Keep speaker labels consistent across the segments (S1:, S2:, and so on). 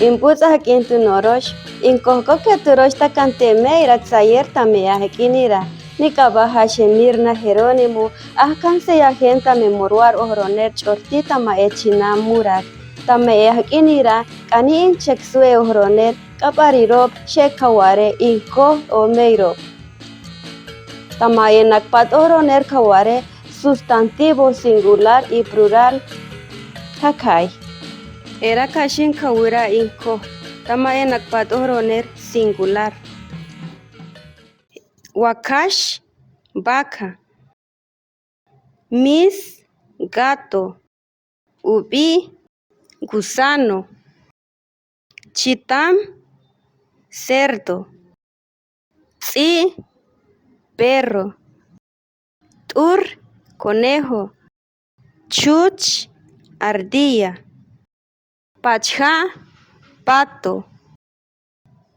S1: Impusa quinto norosh, incoco que turosh ta canteme ira tsayer tamea hekinira. Ni kabaha shemirna Jerónimo, ahkanse ya genta memoruar ohroner chortita ma echina murak. Tame hekinira, kani incheksue ohroner, kaparirop, shekaware, inko o meiro. Tamaye nakpat ohroner kaware, sustantivo singular y plural, takai. Era kashin kawira inko, tamaye nakpat ohroner singular. Wakash, vaca. Mis, gato. Ubi, gusano. Chitam, cerdo. Tsi, perro. Tur, conejo. Chuch, ardilla. Pachá, pato.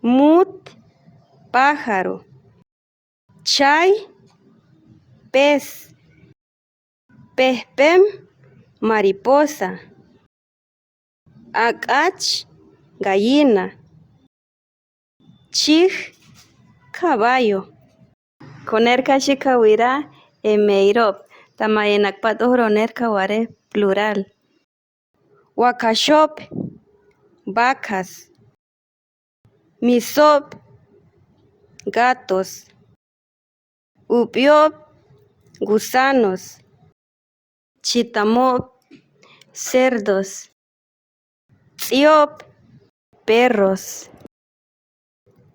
S1: Mut, pájaro. Chay, pez. Pehpem, mariposa. Akach, gallina. Chij, caballo. Koner kashi kawira emeirop. Tamayenak patohroner kaware plural. Wakashop, vacas. Misop, gatos. Upiop, gusanos. Chitamop, cerdos. Tsiop, perros.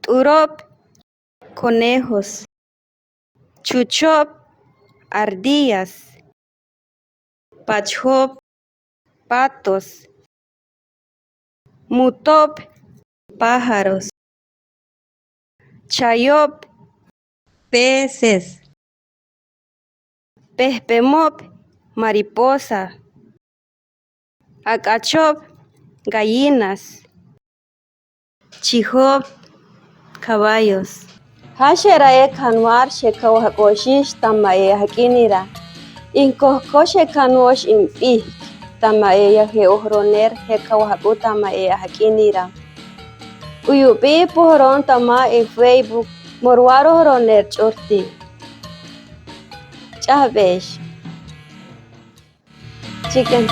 S1: Turop, conejos. Chuchop, ardillas. Pachhop, patos. Mutop, pájaros. Chayop, peces. Pehpemop, mariposa. Akachop, gallinas. Chihop, caballos. Hashera kanwar shekaw hakoshish tamae hakinira. Inkohko shekanwosh impi tamae yahe ohroner hekaw haku tamae hakinira. Uyupi pohron tama en Facebook morwaro ohroner chorti. Chahbesh. Chicken